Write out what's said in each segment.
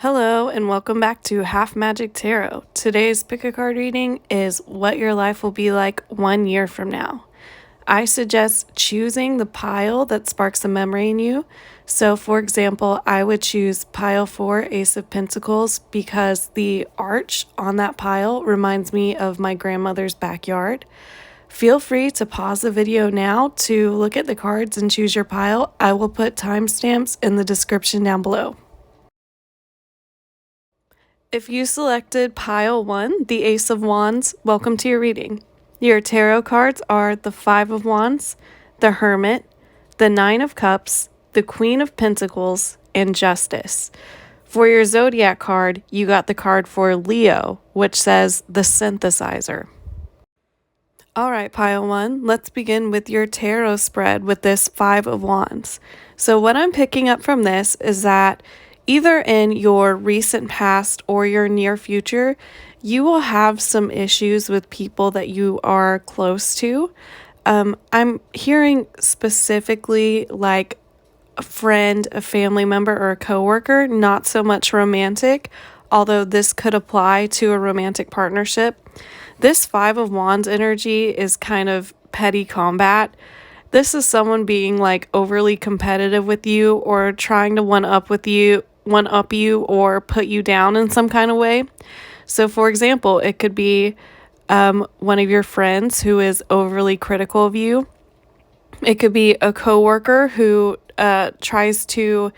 Hello, and welcome back to Half Magic Tarot. Today's pick a card reading is what your life will be like 1 year from now. I suggest choosing the pile that sparks a memory in you. So, for example, I would choose pile 4, Ace of Pentacles, because the arch on that pile reminds me of my grandmother's backyard. Feel free to pause the video now to look at the cards and choose your pile. I will put timestamps in the description down below. If you selected pile 1, the Ace of Wands, welcome to your reading. Your tarot cards are the Five of Wands, the Hermit, the Nine of Cups, the Queen of Pentacles, and Justice. For your zodiac card, you got the card for Leo, which says the Synthesizer. All right, pile 1, let's begin with your tarot spread with this Five of Wands. So what I'm picking up from this is that either in your recent past or your near future, you will have some issues with people that you are close to. I'm hearing specifically like a friend, a family member, or a coworker, not so much romantic, although this could apply to a romantic partnership. This Five of Wands energy is kind of petty combat. This is someone being like overly competitive with you or trying to one up you or put you down in some kind of way. So for example, it could be one of your friends who is overly critical of you. It could be a coworker who tries to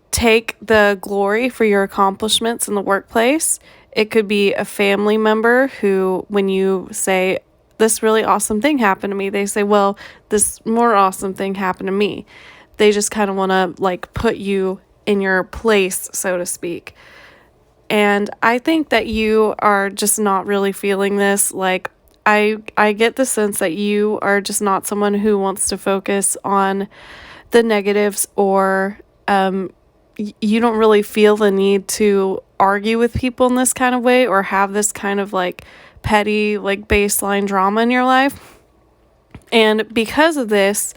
take the glory for your accomplishments in the workplace. It could be a family member who, when you say, this really awesome thing happened to me, they say, well, this more awesome thing happened to me. They just kind of want to like put you in your place, so to speak. And I think that you are just not really feeling this. Like, I get the sense that you are just not someone who wants to focus on the negatives, or you don't really feel the need to argue with people in this kind of way or have this kind of like petty like baseline drama in your life. And because of this,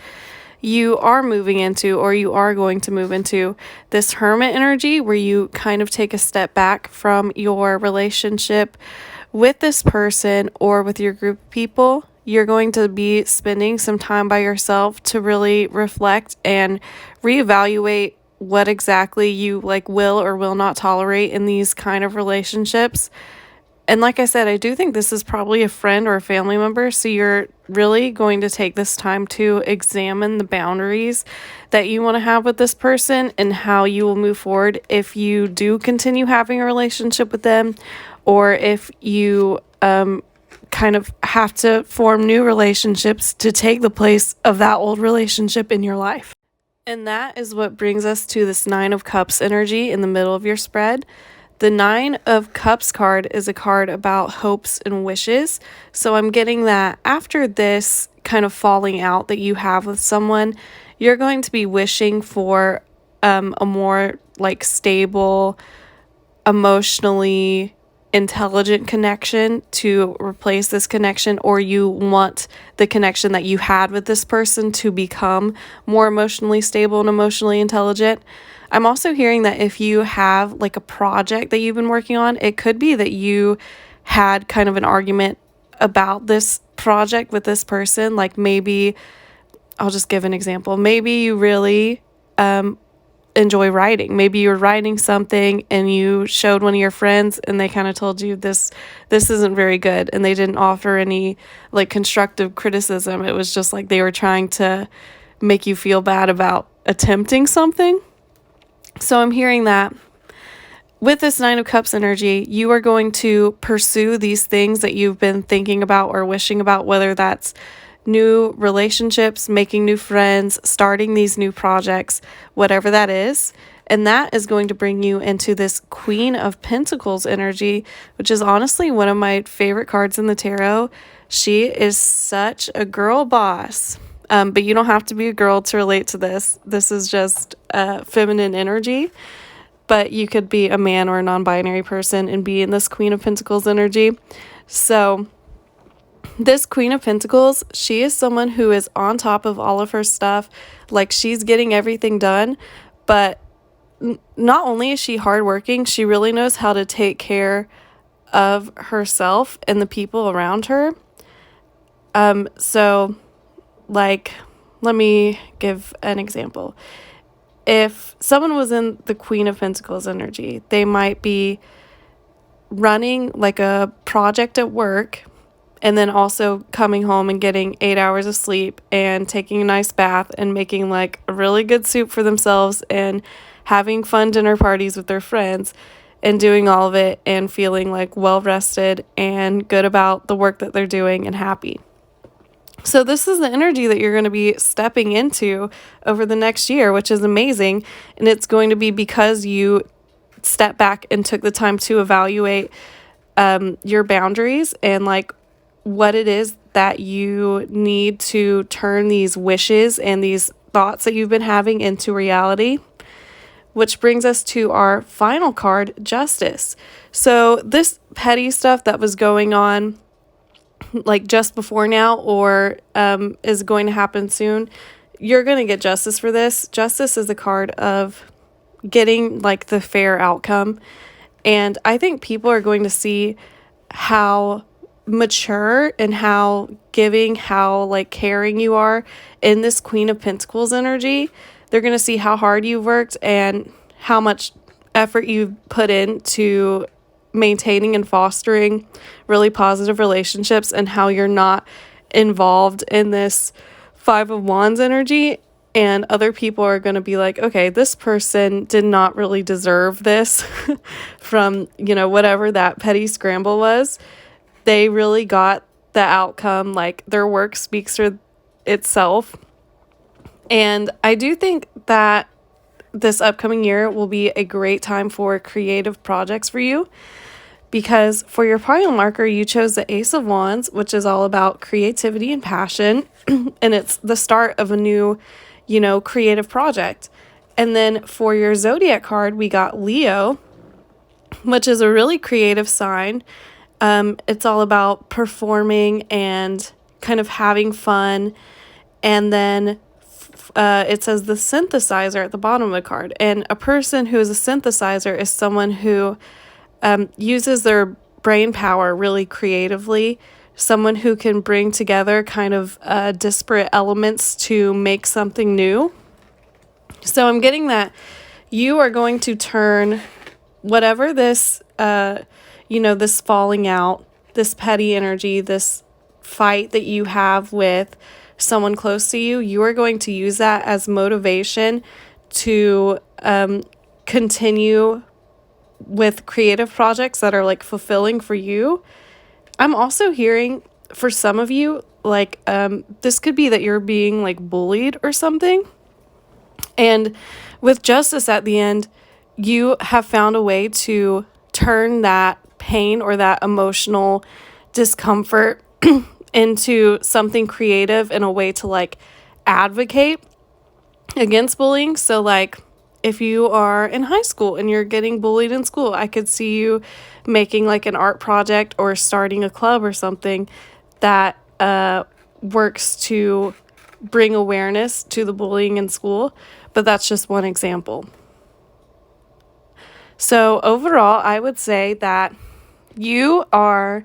you are moving into, or you are going to move into, this hermit energy where you kind of take a step back from your relationship with this person or with your group of people. You're going to be spending some time by yourself to really reflect and reevaluate what exactly you like will or will not tolerate in these kind of relationships. And like I said, I do think this is probably a friend or a family member, so you're really going to take this time to examine the boundaries that you want to have with this person and how you will move forward if you do continue having a relationship with them, or if you kind of have to form new relationships to take the place of that old relationship in your life. And that is what brings us to this Nine of Cups energy in the middle of your spread. The Nine of Cups card is a card about hopes and wishes. So I'm getting that after this kind of falling out that you have with someone, you're going to be wishing for a more like stable, emotionally intelligent connection to replace this connection, or you want the connection that you had with this person to become more emotionally stable and emotionally intelligent. I'm also hearing that if you have like a project that you've been working on, it could be that you had kind of an argument about this project with this person. Like maybe, I'll just give an example. Maybe you really enjoy writing. Maybe you're writing something and you showed one of your friends and they kind of told you this isn't very good, and they didn't offer any like constructive criticism. It was just like they were trying to make you feel bad about attempting something. So I'm hearing that with this Nine of Cups energy, you are going to pursue these things that you've been thinking about or wishing about, whether that's new relationships, making new friends, starting these new projects, whatever that is. And that is going to bring you into this Queen of Pentacles energy, which is honestly one of my favorite cards in the tarot. She is such a girl boss. But you don't have to be a girl to relate to this. This is just feminine energy. But you could be a man or a non-binary person and be in this Queen of Pentacles energy. So this Queen of Pentacles, she is someone who is on top of all of her stuff. Like, she's getting everything done, but not only is she hardworking, she really knows how to take care of herself and the people around her. So, like, let me give an example. If someone was in the Queen of Pentacles energy, they might be running like a project at work and then also coming home and getting 8 hours of sleep and taking a nice bath and making like a really good soup for themselves and having fun dinner parties with their friends and doing all of it and feeling like well rested and good about the work that they're doing and happy. So this is the energy that you're going to be stepping into over the next year, which is amazing. And it's going to be because you stepped back and took the time to evaluate your boundaries and like what it is that you need to turn these wishes and these thoughts that you've been having into reality. Which brings us to our final card, Justice. So this petty stuff that was going on like just before now or is going to happen soon, you're going to get justice for this. Justice is a card of getting like the fair outcome. And I think people are going to see how mature and how giving, how like caring you are in this Queen of Pentacles energy. They're going to see how hard you've worked and how much effort you've put into maintaining and fostering really positive relationships and how you're not involved in this Five of Wands energy. And other people are going to be like, okay, this person did not really deserve this from, whatever that petty scramble was. They really got the outcome. Like their work speaks for itself. And I do think that this upcoming year will be a great time for creative projects for you. Because for your pile marker, you chose the Ace of Wands, which is all about creativity and passion. And it's the start of a new, creative project. And then for your zodiac card, we got Leo, which is a really creative sign. It's all about performing and kind of having fun. And then it says the synthesizer at the bottom of the card. And a person who is a synthesizer is someone who uses their brain power really creatively, someone who can bring together kind of disparate elements to make something new. So I'm getting that you are going to turn whatever this, this falling out, this petty energy, this fight that you have with someone close to you, you are going to use that as motivation to continue with creative projects that are like fulfilling for you. I'm also hearing for some of you, like, this could be that you're being like bullied or something. And with justice at the end, you have found a way to turn that pain or that emotional discomfort into something creative and a way to like advocate against bullying. So like, if you are in high school and you're getting bullied in school, I could see you making like an art project or starting a club or something that works to bring awareness to the bullying in school. But that's just one example. So overall, I would say that you are,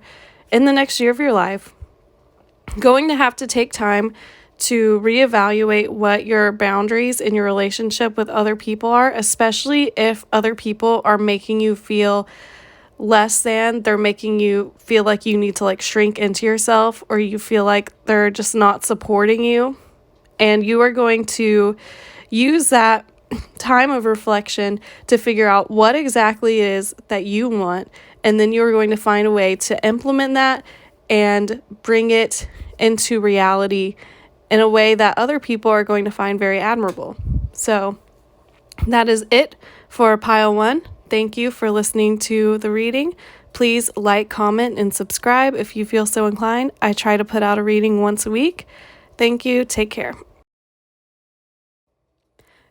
in the next year of your life, going to have to take time to reevaluate what your boundaries in your relationship with other people are, especially if other people are making you feel less than, they're making you feel like you need to like shrink into yourself, or you feel like they're just not supporting you. And you are going to use that time of reflection to figure out what exactly it is that you want. And then you're going to find a way to implement that and bring it into reality in a way that other people are going to find very admirable. So that is it for pile 1. Thank you for listening to the reading. Please like, comment, and subscribe if you feel so inclined. I try to put out a reading once a week. Thank you. Take care.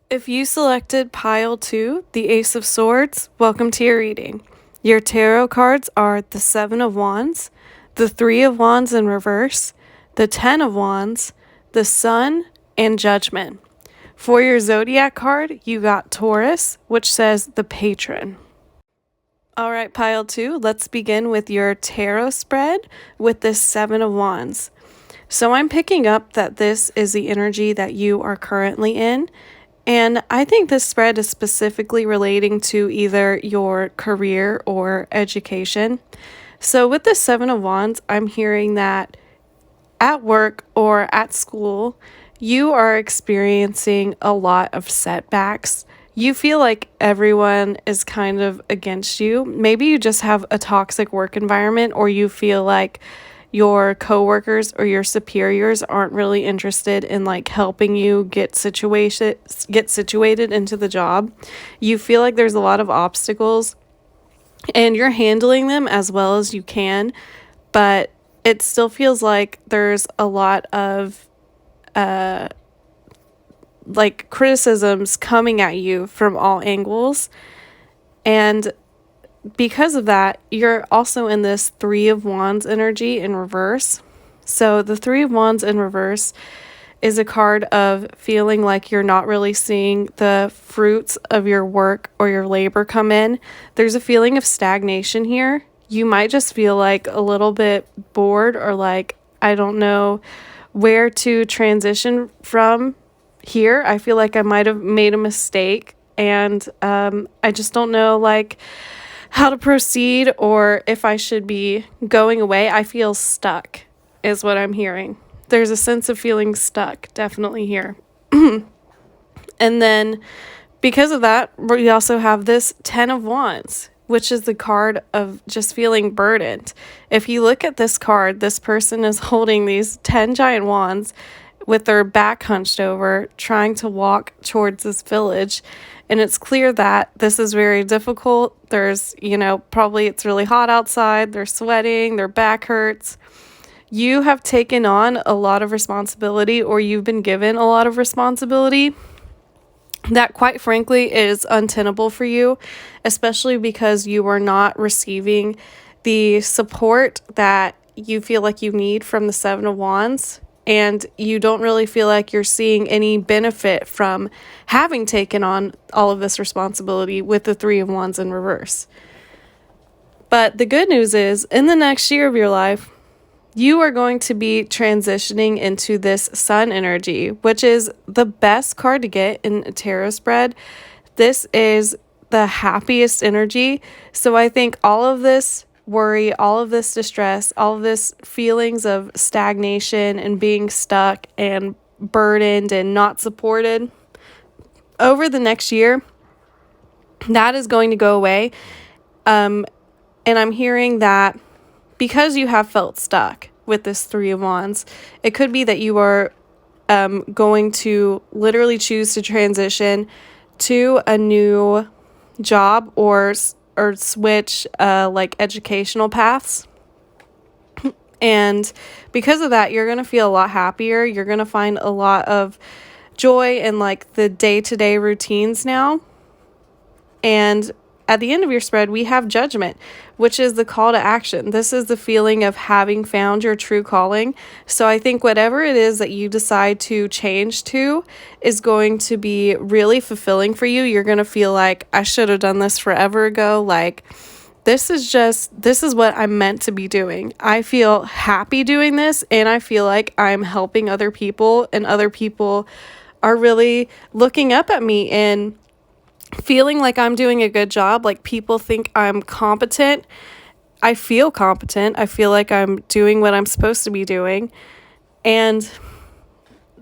If you selected pile 2, the Ace of Swords, welcome to your reading. Your tarot cards are the 7 of Wands, the 3 of Wands in reverse, the 10 of Wands, the Sun, and Judgment. For your zodiac card, you got Taurus, which says the patron. All right, pile 2, let's begin with your tarot spread with this 7 of Wands. So I'm picking up that this is the energy that you are currently in. And I think this spread is specifically relating to either your career or education. So with the 7 of Wands, I'm hearing that at work or at school, you are experiencing a lot of setbacks. You feel like everyone is kind of against you. Maybe you just have a toxic work environment, or you feel like your coworkers or your superiors aren't really interested in like helping you get situated into the job. You feel like there's a lot of obstacles and you're handling them as well as you can, but it still feels like there's a lot of like criticisms coming at you from all angles. And because of that, you're also in this 3 of Wands energy in reverse. So the 3 of Wands in reverse is a card of feeling like you're not really seeing the fruits of your work or your labor come in. There's a feeling of stagnation here. You might just feel like a little bit bored, or like, I don't know where to transition from here. I feel like I might have made a mistake, and I just don't know like how to proceed or if I should be going away. I feel stuck is what I'm hearing. There's a sense of feeling stuck definitely here. And then because of that, we also have this 10 of Wands, which is the card of just feeling burdened. If you look at this card, this person is holding these 10 giant wands with their back hunched over, trying to walk towards this village. And it's clear that this is very difficult. There's, probably it's really hot outside. They're sweating, their back hurts. You have taken on a lot of responsibility, or you've been given a lot of responsibility that quite frankly is untenable for you, especially because you are not receiving the support that you feel like you need from the 7 of Wands. And you don't really feel like you're seeing any benefit from having taken on all of this responsibility with the 3 of Wands in reverse. But the good news is, in the next year of your life, you are going to be transitioning into this Sun energy, which is the best card to get in a tarot spread. This is the happiest energy. So I think all of this worry, all of this distress, all of this feelings of stagnation and being stuck and burdened and not supported over the next year, that is going to go away. And I'm hearing that because you have felt stuck with this 3 of Wands, it could be that you are going to literally choose to transition to a new job or switch like educational paths. And because of that, you're going to feel a lot happier. You're going to find a lot of joy in like the day-to-day routines now. And at the end of your spread, we have Judgment, which is the call to action. This is the feeling of having found your true calling. So I think whatever it is that you decide to change to is going to be really fulfilling for you. You're going to feel like, I should have done this forever ago. Like, this is what I'm meant to be doing. I feel happy doing this, and I feel like I'm helping other people, and other people are really looking up at me and feeling like I'm doing a good job. Like, people think I'm competent. I feel competent. I feel like I'm doing what I'm supposed to be doing. And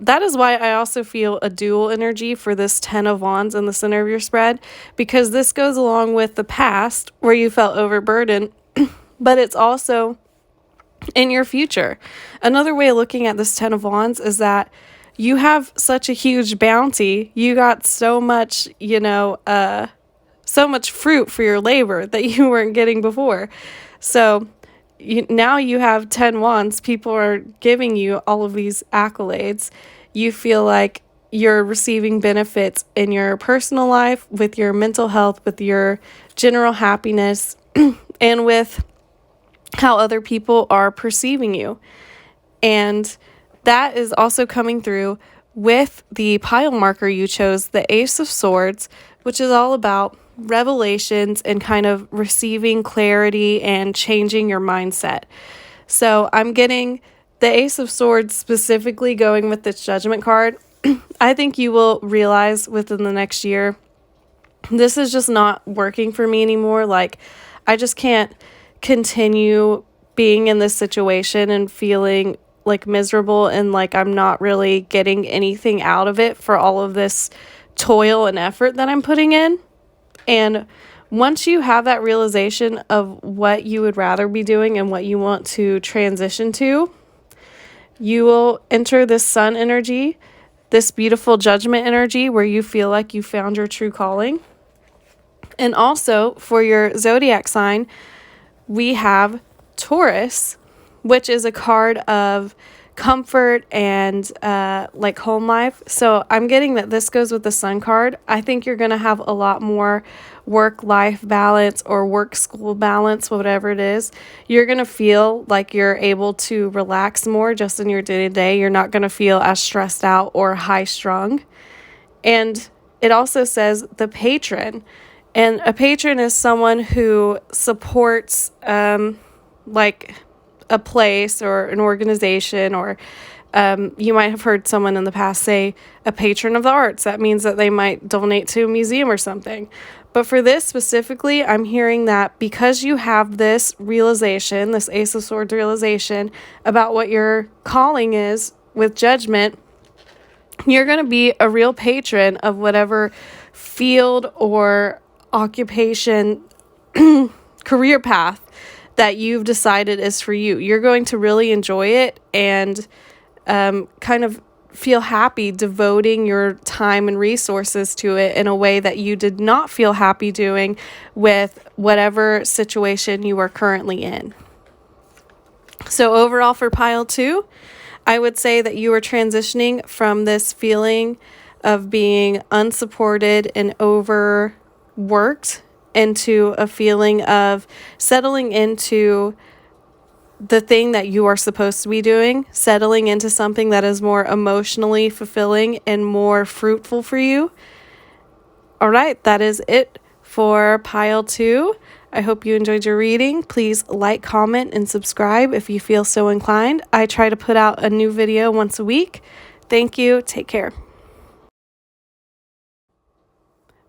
that is why I also feel a dual energy for this 10 of Wands in the center of your spread, because this goes along with the past where you felt overburdened, but it's also in your future. Another way of looking at this 10 of Wands is that you have such a huge bounty. You got so much, so much fruit for your labor that you weren't getting before. So now you have 10 wands. People are giving you all of these accolades. You feel like you're receiving benefits in your personal life, with your mental health, with your general happiness, and with how other people are perceiving you. And that is also coming through with the pile marker you chose, the Ace of Swords, which is all about revelations and kind of receiving clarity and changing your mindset. So I'm getting the Ace of Swords specifically going with this Judgment card. I think you will realize within the next year, this is just not working for me anymore. Like, I just can't continue being in this situation and feeling like miserable and like I'm not really getting anything out of it for all of this toil and effort that I'm putting in. And once you have that realization of what you would rather be doing and what you want to transition to, you will enter this sun energy, this beautiful judgment energy where you feel like you found your true calling. And also for your zodiac sign, we have Taurus, which is a card of comfort and like home life. So I'm getting that this goes with the sun card. I think you're going to have a lot more work-life balance or work-school balance, whatever it is. You're going to feel like you're able to relax more just in your day-to-day. You're not going to feel as stressed out or high-strung. And it also says the patron. And a patron is someone who supports like a place or an organization, or you might have heard someone in the past say a patron of the arts. That means that they might donate to a museum or something. But for this specifically, I'm hearing that because you have this realization, this Ace of Swords realization about what your calling is with judgment, you're going to be a real patron of whatever field or occupation, career path that you've decided is for you. You're going to really enjoy it and kind of feel happy devoting your time and resources to it in a way that you did not feel happy doing with whatever situation you are currently in. So overall for pile 2, I would say that you are transitioning from this feeling of being unsupported and overworked into a feeling of settling into the thing that you are supposed to be doing, settling into something that is more emotionally fulfilling and more fruitful for you. All right, that is it for pile 2. I hope you enjoyed your reading. Please like, comment, and subscribe if you feel so inclined. I try to put out a new video once a week. Thank you. Take care.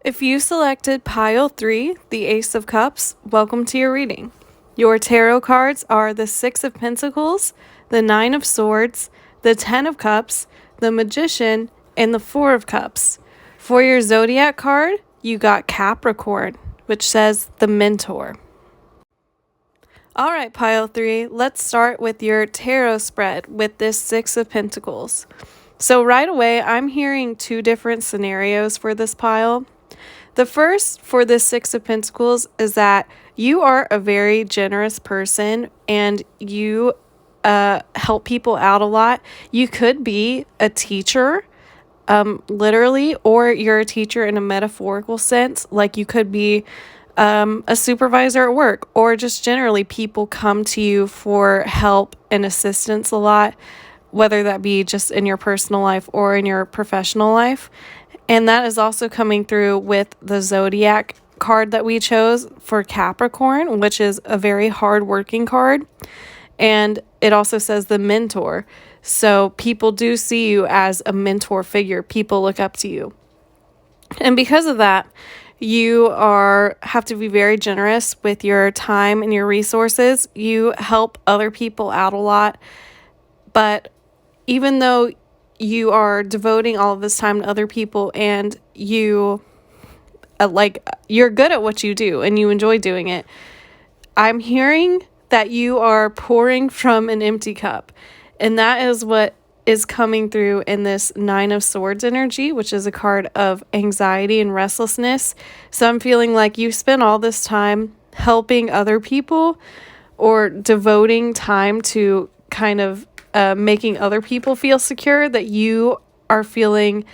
If you selected pile 3, the Ace of Cups, welcome to your reading. Your tarot cards are the 6 of Pentacles, the 9 of Swords, the 10 of Cups, the Magician, and the 4 of Cups. For your zodiac card, you got Capricorn, which says the Mentor. All right, pile 3, let's start with your tarot spread with this 6 of Pentacles. So right away, I'm hearing 2 different scenarios for this pile. The first for this 6 of Pentacles is that you are a very generous person and you help people out a lot. You could be a teacher, literally, or you're a teacher in a metaphorical sense. Like you could be a supervisor at work, or just generally people come to you for help and assistance a lot, whether that be just in your personal life or in your professional life. And that is also coming through with the zodiac card that we chose for Capricorn, which is a very hard-working card. And it also says the Mentor. So people do see you as a mentor figure. People look up to you. And because of that, you have to be very generous with your time and your resources. You help other people out a lot. But even though you are devoting all of this time to other people and you you're good at what you do and you enjoy doing it, I'm hearing that you are pouring from an empty cup. And that is what is coming through in this 9 of Swords energy, which is a card of anxiety and restlessness. So I'm feeling like you spend all this time helping other people or devoting time to kind of making other people feel secure, that you are feeling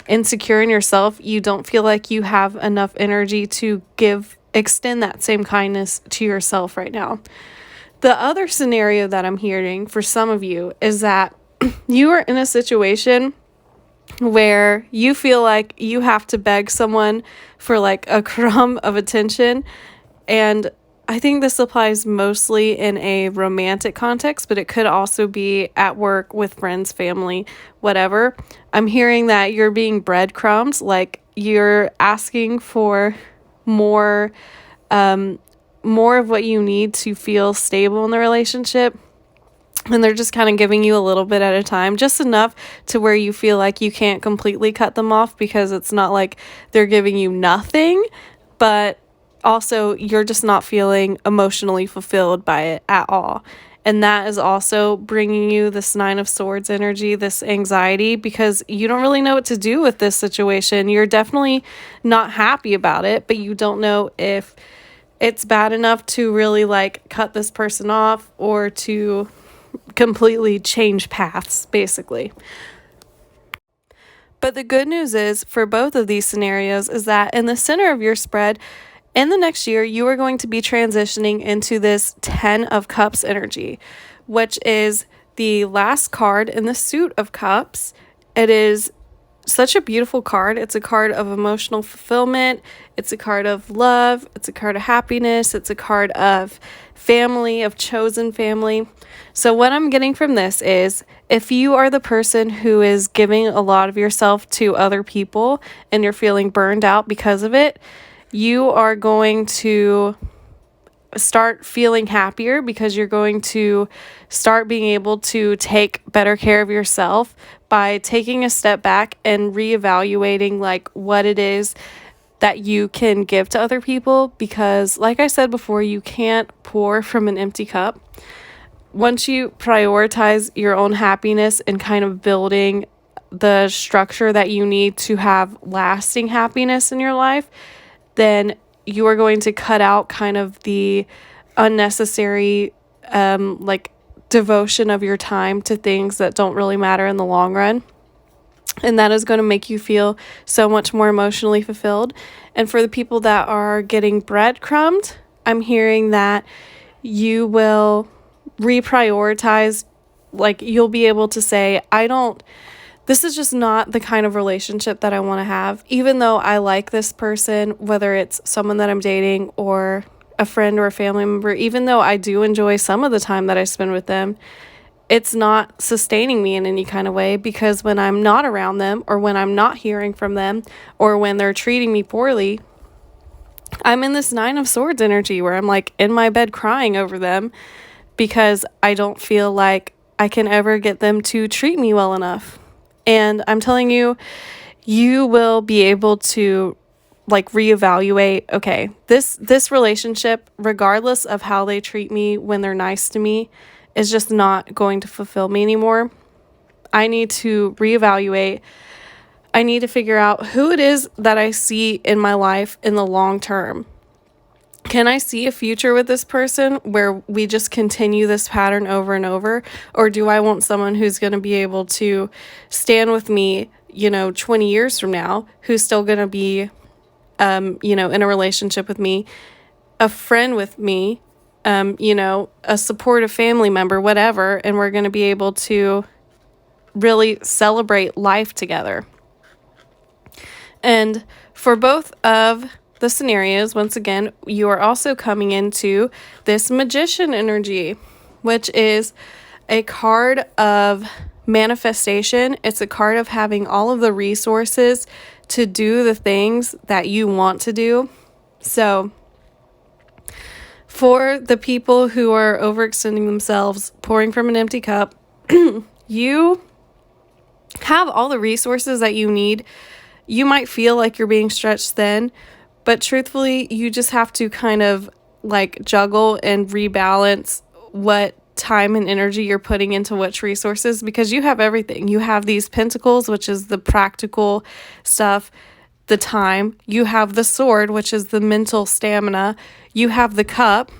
insecure in yourself. You don't feel like you have enough energy to extend that same kindness to yourself right now. The other scenario that I'm hearing for some of you is that you are in a situation where you feel like you have to beg someone for like a crumb of attention. And I think this applies mostly in a romantic context, but it could also be at work with friends, family, whatever. I'm hearing that you're being breadcrumbs, like you're asking for more more of what you need to feel stable in the relationship. And they're just kind of giving you a little bit at a time, just enough to where you feel like you can't completely cut them off, because it's not like they're giving you nothing, but also you're just not feeling emotionally fulfilled by it at all. And that is also bringing you this Nine of Swords energy, this anxiety, because you don't really know what to do with this situation. You're definitely not happy about it, but you don't know if it's bad enough to really like cut this person off or to completely change paths, basically. But the good news is, for both of these scenarios, is that in the center of your spread, in the next year, you are going to be transitioning into this 10 of Cups energy, which is the last card in the suit of Cups. It is such a beautiful card. It's a card of emotional fulfillment. It's a card of love. It's a card of happiness. It's a card of family, of chosen family. So what I'm getting from this is, if you are the person who is giving a lot of yourself to other people and you're feeling burned out because of it, you are going to start feeling happier, because you're going to start being able to take better care of yourself by taking a step back and reevaluating like what it is that you can give to other people. Because like I said before, you can't pour from an empty cup. Once you prioritize your own happiness and kind of building the structure that you need to have lasting happiness in your life, then you are going to cut out kind of the unnecessary like devotion of your time to things that don't really matter in the long run. And that is going to make you feel so much more emotionally fulfilled. And for the people that are getting breadcrumbed, I'm hearing that you will reprioritize. Like, you'll be able to say, this is just not the kind of relationship that I want to have. Even though I like this person, whether it's someone that I'm dating or a friend or a family member, even though I do enjoy some of the time that I spend with them, it's not sustaining me in any kind of way, because when I'm not around them, or when I'm not hearing from them, or when they're treating me poorly, I'm in this Nine of Swords energy where I'm like in my bed crying over them, because I don't feel like I can ever get them to treat me well enough. And I'm telling you, you will be able to like reevaluate, okay, this relationship, regardless of how they treat me when they're nice to me, is just not going to fulfill me anymore. I need to reevaluate. I need to figure out who it is that I see in my life in the long term. Can I see a future with this person where we just continue this pattern over and over? Or do I want someone who's going to be able to stand with me, 20 years from now, who's still going to be, in a relationship with me, a friend with me, a supportive family member, whatever, and we're going to be able to really celebrate life together. And for both of the scenarios, once again, you are also coming into this Magician energy, which is a card of manifestation. It's a card of having all of the resources to do the things that you want to do. So for the people who are overextending themselves, pouring from an empty cup, you have all the resources that you need. You might feel like you're being stretched thin, but truthfully, you just have to kind of like juggle and rebalance what time and energy you're putting into which resources, because you have everything. You have these pentacles, which is the practical stuff, the time. You have the sword, which is the mental stamina. You have the cup,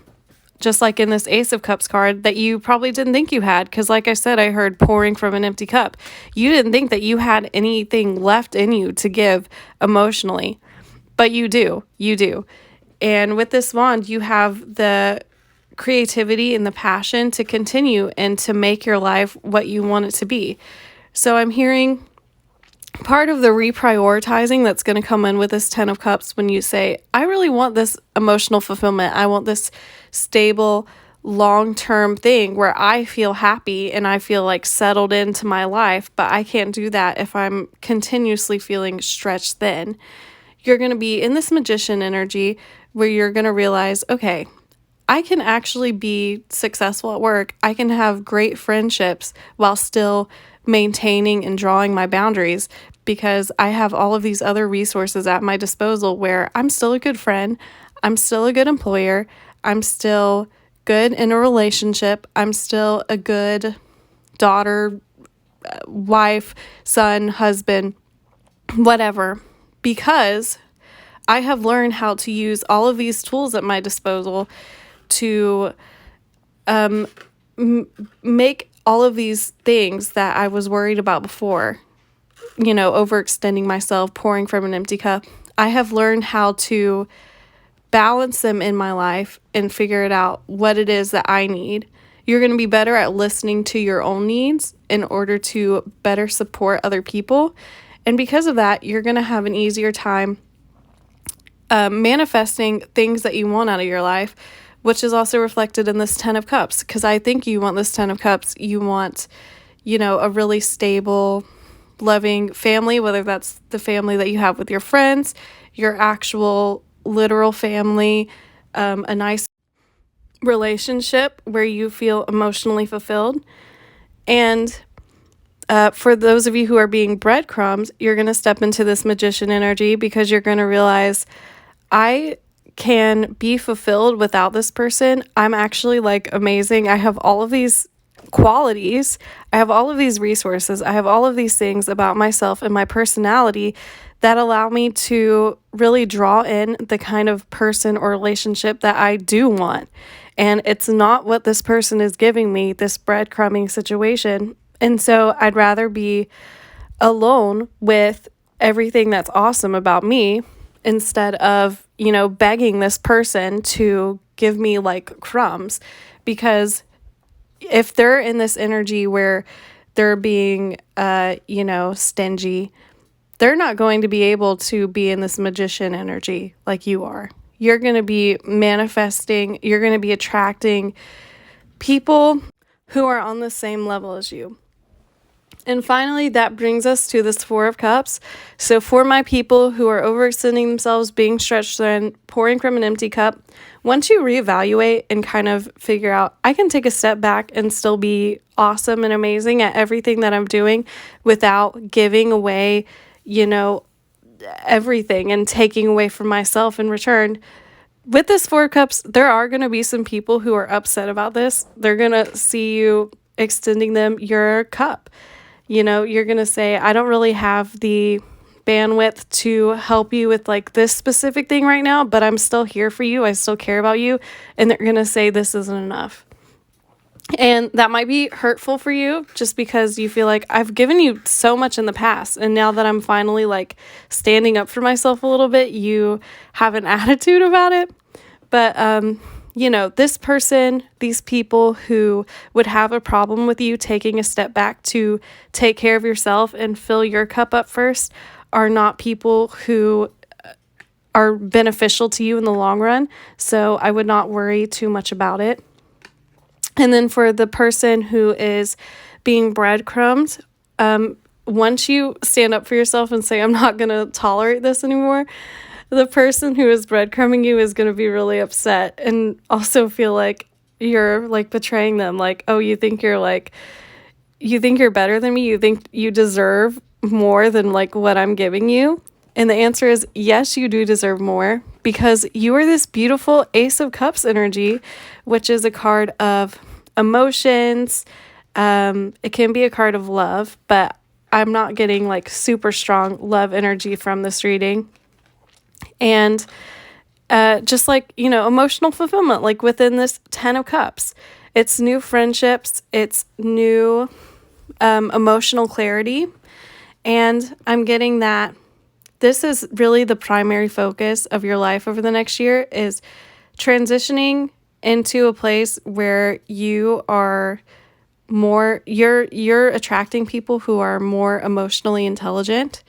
just like in this Ace of Cups card, that you probably didn't think you had, because like I said, I heard pouring from an empty cup. You didn't think that you had anything left in you to give emotionally. But you do. And with this wand, you have the creativity and the passion to continue and to make your life what you want it to be. So I'm hearing part of the reprioritizing that's going to come in with this 10 of Cups when you say, I really want this emotional fulfillment. I want this stable, long-term thing where I feel happy and I feel like settled into my life, but I can't do that if I'm continuously feeling stretched thin. You're going to be in this magician energy where you're going to realize, okay, I can actually be successful at work. I can have great friendships while still maintaining and drawing my boundaries because I have all of these other resources at my disposal where I'm still a good friend. I'm still a good employer. I'm still good in a relationship. I'm still a good daughter, wife, son, husband, whatever, because I have learned how to use all of these tools at my disposal to make all of these things that I was worried about before, overextending myself, pouring from an empty cup. I have learned how to balance them in my life and figure it out what it is that I need. You're going to be better at listening to your own needs in order to better support other people. And because of that, you're going to have an easier time manifesting things that you want out of your life, which is also reflected in this 10 of Cups. Because I think you want this 10 of Cups. You want, a really stable, loving family, whether that's the family that you have with your friends, your actual literal family, a nice relationship where you feel emotionally fulfilled. And for those of you who are being breadcrumbs, you're going to step into this magician energy because you're going to realize, I can be fulfilled without this person. I'm actually amazing. I have all of these qualities. I have all of these resources. I have all of these things about myself and my personality that allow me to really draw in the kind of person or relationship that I do want. And it's not what this person is giving me, this breadcrumbing situation. And so I'd rather be alone with everything that's awesome about me instead of, begging this person to give me crumbs. Because if they're in this energy where they're being, stingy, they're not going to be able to be in this magician energy like you are. You're going to be manifesting, you're going to be attracting people who are on the same level as you. And finally, that brings us to this 4 of Cups. So for my people who are overextending themselves, being stretched thin, pouring from an empty cup, once you reevaluate and kind of figure out, I can take a step back and still be awesome and amazing at everything that I'm doing without giving away, everything and taking away from myself in return. With this 4 of Cups, there are going to be some people who are upset about this. They're going to see you extending them your cup. You're going to say, I don't really have the bandwidth to help you with this specific thing right now, but I'm still here for you. I still care about you. And they're going to say this isn't enough. And that might be hurtful for you just because you feel like I've given you so much in the past. And now that I'm finally standing up for myself a little bit, you have an attitude about it. But, this person, these people who would have a problem with you taking a step back to take care of yourself and fill your cup up first are not people who are beneficial to you in the long run. So I would not worry too much about it. And then for the person who is being breadcrumbed, once you stand up for yourself and say, I'm not going to tolerate this anymore, the person who is breadcrumbing you is going to be really upset and also feel like you're betraying them. Oh, you think you're better than me? You think you deserve more than what I'm giving you? And the answer is yes, you do deserve more because you are this beautiful Ace of Cups energy, which is a card of emotions. It can be a card of love, but I'm not getting super strong love energy from this reading. And just emotional fulfillment, within this 10 of Cups, it's new friendships, it's new emotional clarity. And I'm getting that this is really the primary focus of your life over the next year is transitioning into a place where you are you're attracting people who are more emotionally intelligent.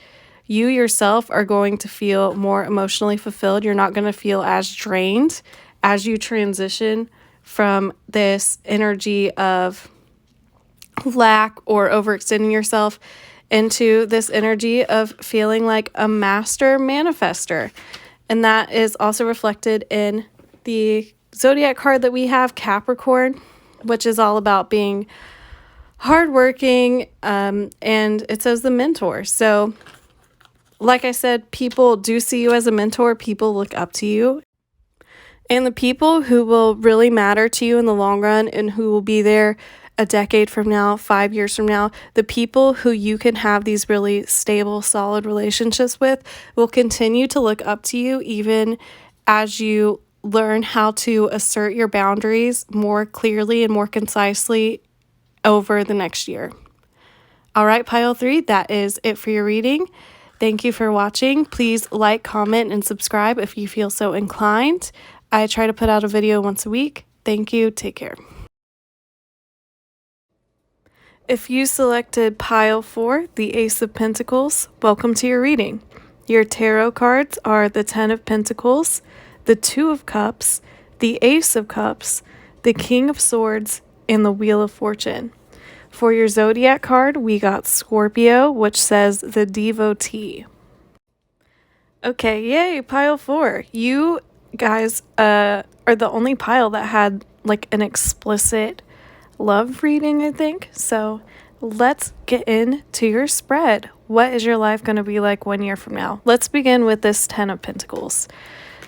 You yourself are going to feel more emotionally fulfilled. You're not going to feel as drained as you transition from this energy of lack or overextending yourself into this energy of feeling like a master manifester. And that is also reflected in the zodiac card that we have, Capricorn, which is all about being hardworking, and it says the mentor. So like I said, people do see you as a mentor. People look up to you. And the people who will really matter to you in the long run and who will be there a decade from now, 5 years from now, the people who you can have these really stable, solid relationships with will continue to look up to you even as you learn how to assert your boundaries more clearly and more concisely over the next year. All right, pile 3, that is it for your reading. Thank you for watching. Please like, comment, and subscribe if you feel so inclined. I try to put out a video once a week. Thank you. Take care. If you selected pile 4, the Ace of Pentacles, welcome to your reading. Your tarot cards are the Ten of Pentacles, the Two of Cups, the Ace of Cups, the King of Swords, and the Wheel of Fortune. For your zodiac card, we got Scorpio, which says the Devotee. Okay, yay, pile 4. You guys are the only pile that had like an explicit love reading, I think. So let's get into your spread. What is your life going to be like 1 year from now? Let's begin with this Ten of Pentacles.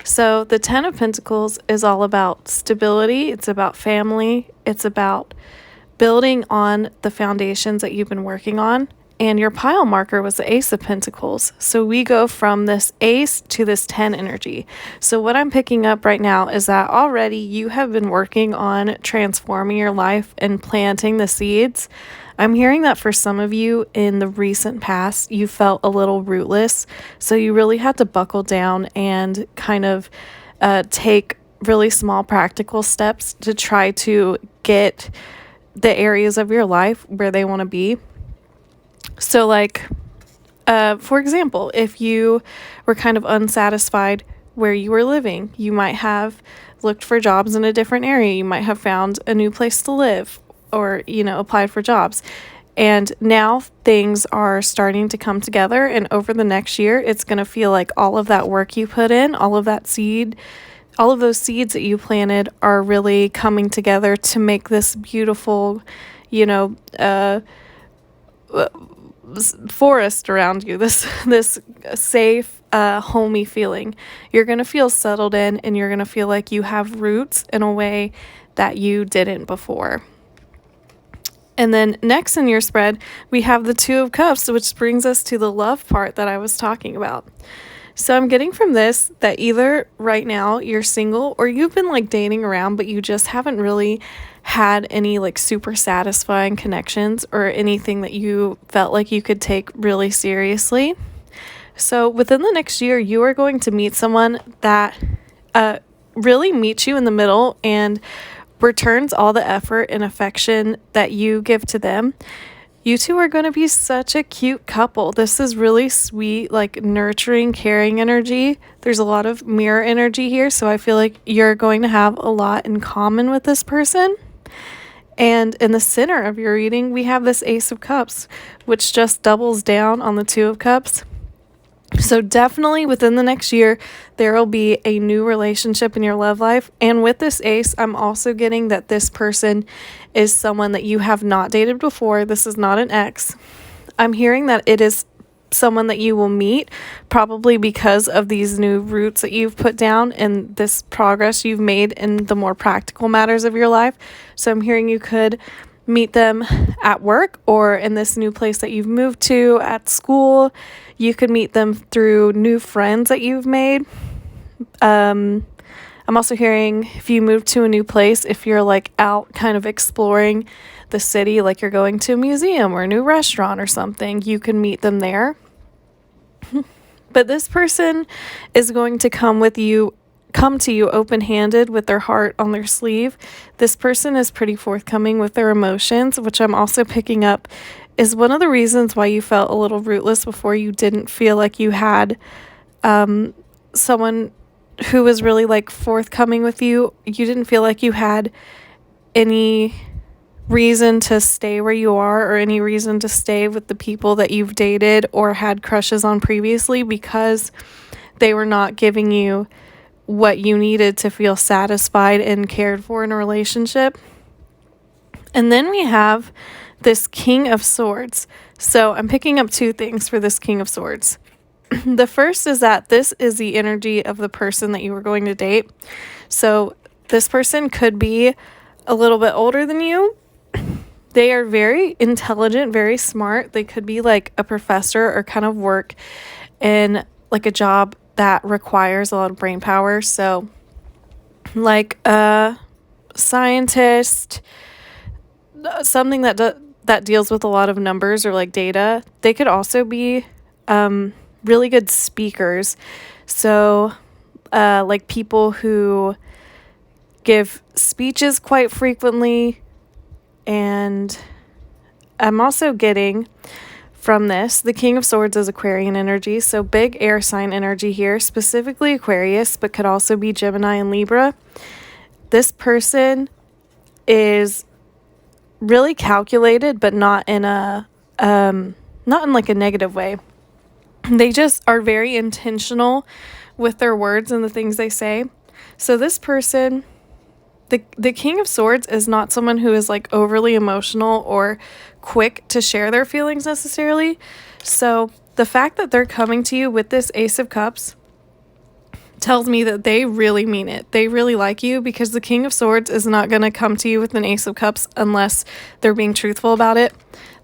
So the Ten of Pentacles is all about stability. It's about family. It's about building on the foundations that you've been working on. And your pile marker was the Ace of Pentacles. So we go from this Ace to this 10 energy. So what I'm picking up right now is that already you have been working on transforming your life and planting the seeds. I'm hearing that for some of you in the recent past, you felt a little rootless. So you really had to buckle down and kind of take really small practical steps to try to get the areas of your life where they want to be. So like, for example, if you were kind of unsatisfied where you were living, you might have looked for jobs in a different area. You might have found a new place to live or, applied for jobs. And now things are starting to come together. And over the next year, it's going to feel like all of that work you put in, all of that seed, all of those seeds that you planted are really coming together to make this beautiful, forest around you, this safe, homey feeling. You're going to feel settled in and you're going to feel like you have roots in a way that you didn't before. And then next in your spread, we have the Two of Cups, which brings us to the love part that I was talking about. So I'm getting from this that either right now you're single or you've been like dating around, but you just haven't really had any like super satisfying connections or anything that you felt like you could take really seriously. So within the next year, you are going to meet someone that really meets you in the middle and returns all the effort and affection that you give to them. You two are going to be such a cute couple. This is really sweet, like nurturing, caring energy. There's a lot of mirror energy here, so I feel like you're going to have a lot in common with this person. And in the center of your reading, we have this Ace of Cups, which just doubles down on the Two of Cups. So definitely within the next year, there will be a new relationship in your love life. And with this Ace, I'm also getting that this person is someone that you have not dated before. This is not an ex. I'm hearing that it is someone that you will meet probably because of these new roots that you've put down and this progress you've made in the more practical matters of your life. So I'm hearing you could meet them at work or in this new place that you've moved to, at school. You could meet them through new friends that you've made. I'm also hearing if you move to a new place, if you're like out kind of exploring the city, like you're going to a museum or a new restaurant or something, you can meet them there. But this person is going to come with you come to you open-handed with their heart on their sleeve. This person is pretty forthcoming with their emotions, which I'm also picking up is one of the reasons why you felt a little rootless before. You didn't feel like you had someone who was really like forthcoming with you. You didn't feel like you had any reason to stay where you are or any reason to stay with the people that you've dated or had crushes on previously, because they were not giving you what you needed to feel satisfied and cared for in a relationship. And then we have this King of Swords. So I'm picking up two things for this King of Swords. The first is that this is the energy of the person that you were going to date. So this person could be a little bit older than you. They are very intelligent, very smart. They could be like a professor or kind of work in like a job that requires a lot of brain power. So like a scientist, something that deals with a lot of numbers or like data. They could also be really good speakers. So like people who give speeches quite frequently. And I'm also getting from this, the King of Swords is Aquarian energy, so big air sign energy here, specifically Aquarius, but could also be Gemini and Libra. This person is really calculated, but not in like a negative way. They just are very intentional with their words and the things they say. So this person, the King of Swords, is not someone who is like overly emotional or quick to share their feelings necessarily. So the fact that they're coming to you with this Ace of Cups tells me that they really mean it. They really like you, because the King of Swords is not going to come to you with an Ace of Cups unless they're being truthful about it.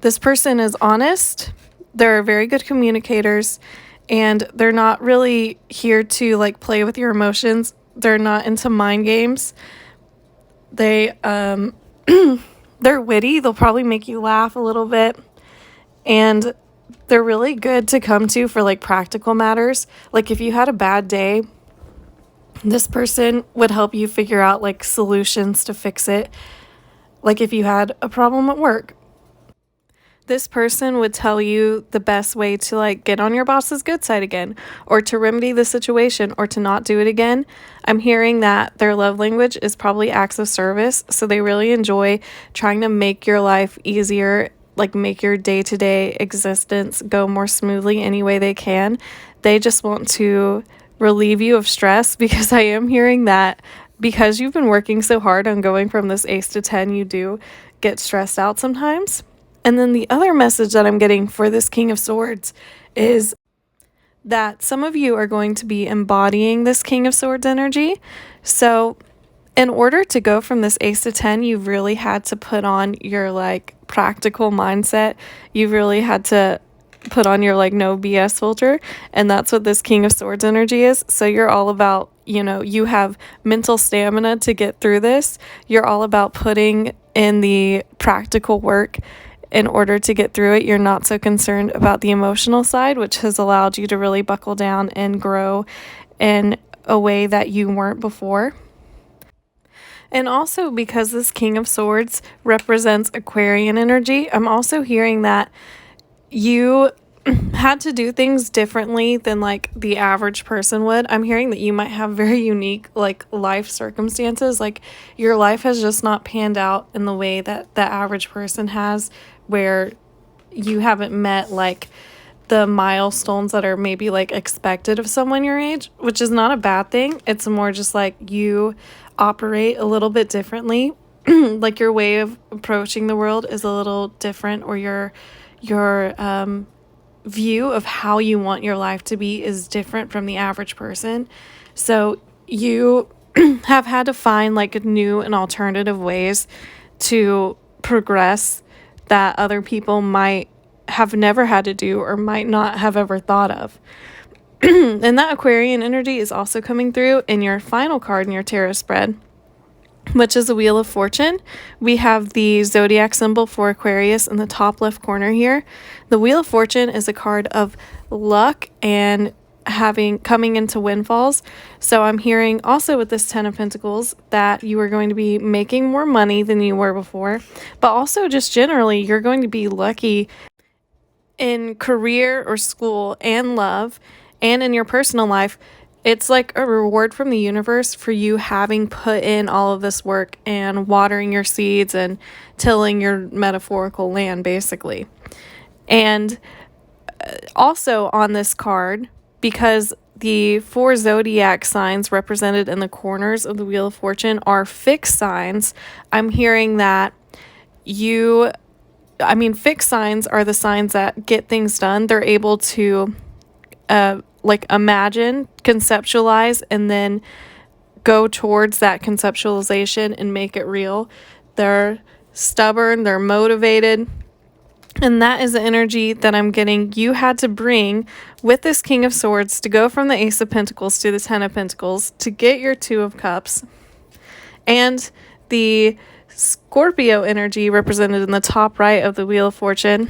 This person is honest. They're very good communicators, and they're not really here to like play with your emotions. They're not into mind games. They they're witty. They'll probably make you laugh a little bit, and they're really good to come to for like practical matters. Like if you had a bad day, this person would help you figure out like solutions to fix it. Like if you had a problem at work, this person would tell you the best way to like get on your boss's good side again, or to remedy the situation, or to not do it again. I'm hearing that their love language is probably acts of service. So they really enjoy trying to make your life easier, like make your day-to-day existence go more smoothly any way they can. They just want to relieve you of stress, because I am hearing that because you've been working so hard on going from this Ace to 10, you do get stressed out sometimes. And then the other message that I'm getting for this King of Swords is that some of you are going to be embodying this King of Swords energy. So in order to go from this Ace to 10, you've really had to put on your like practical mindset. You've really had to put on your like no BS filter. And that's what this King of Swords energy is. So you're all about, you have mental stamina to get through this. You're all about putting in the practical work in order to get through it. You're not so concerned about the emotional side, which has allowed you to really buckle down and grow in a way that you weren't before. And also because this King of Swords represents Aquarian energy, I'm also hearing that you had to do things differently than like the average person would. I'm hearing that you might have very unique like life circumstances. Like your life has just not panned out in the way that the average person has, where you haven't met like the milestones that are maybe like expected of someone your age, which is not a bad thing. It's more just like you operate a little bit differently. Like your way of approaching the world is a little different, or your view of how you want your life to be is different from the average person. So you have had to find like new and alternative ways to progress that other people might have never had to do or might not have ever thought of. And that Aquarian energy is also coming through in your final card in your tarot spread, which is the Wheel of Fortune. We have the zodiac symbol for Aquarius in the top left corner here. The Wheel of Fortune is a card of luck and coming into windfalls. So I'm hearing also with this 10 of Pentacles that you are going to be making more money than you were before, but also just generally you're going to be lucky in career or school and love and in your personal life. It's like a reward from the universe for you having put in all of this work and watering your seeds and tilling your metaphorical land, basically. And also on this card, because the 4 zodiac signs represented in the corners of the Wheel of Fortune are fixed signs, I'm hearing that fixed signs are the signs that get things done. They're able to imagine, conceptualize, and then go towards that conceptualization and make it real. They're stubborn, they're motivated. And that is the energy that I'm getting you had to bring with this King of Swords to go from the Ace of Pentacles to the 10 of Pentacles to get your 2 of Cups. And the Scorpio energy represented in the top right of the Wheel of Fortune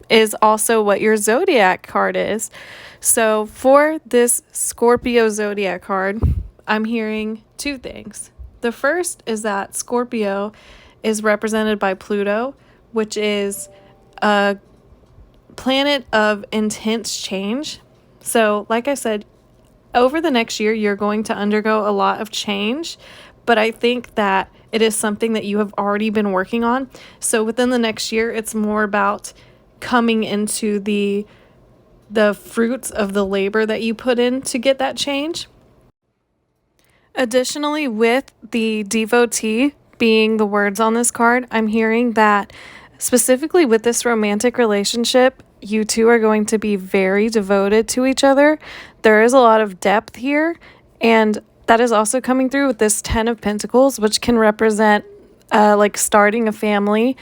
is also what your zodiac card is. So for this Scorpio zodiac card, I'm hearing 2 things. The first is that Scorpio is represented by Pluto, which is a planet of intense change. So, like I said, over the next year, you're going to undergo a lot of change, but I think that it is something that you have already been working on. So within the next year, it's more about coming into the fruits of the labor that you put in to get that change. Additionally, with the devotee being the words on this card, I'm hearing that specifically with this romantic relationship, you two are going to be very devoted to each other. There is a lot of depth here, and that is also coming through with this 10 of Pentacles, which can represent starting a family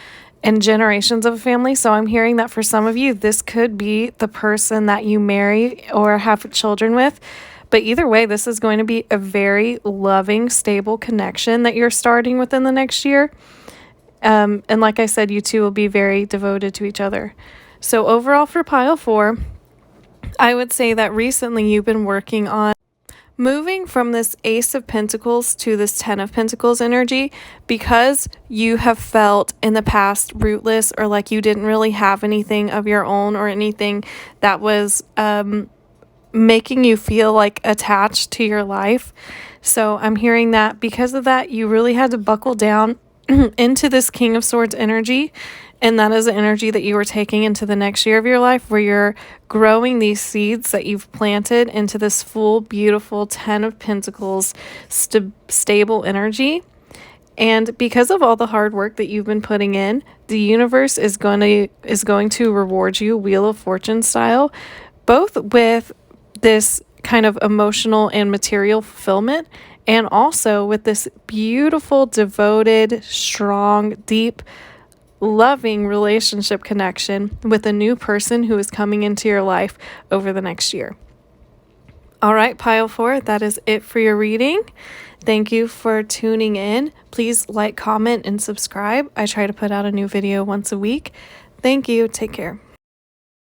and generations of a family. So I'm hearing that for some of you, this could be the person that you marry or have children with. But either way, this is going to be a very loving, stable connection that you're starting within the next year. And like I said, you two will be very devoted to each other. So overall for pile 4, I would say that recently you've been working on moving from this Ace of Pentacles to this 10 of Pentacles energy, because you have felt in the past rootless, or like you didn't really have anything of your own or anything that was making you feel like attached to your life. So I'm hearing that because of that, you really had to buckle down into this King of Swords energy. And that is the energy that you are taking into the next year of your life, where you're growing these seeds that you've planted into this full, beautiful 10 of Pentacles stable energy. And because of all the hard work that you've been putting in, the universe is going to reward you Wheel of Fortune style, both with this kind of emotional and material fulfillment, and also with this beautiful, devoted, strong, deep, loving relationship connection with a new person who is coming into your life over the next year. All right, pile 4, that is it for your reading. Thank you for tuning in. Please like, comment, and subscribe. I try to put out a new video once a week. Thank you. Take care.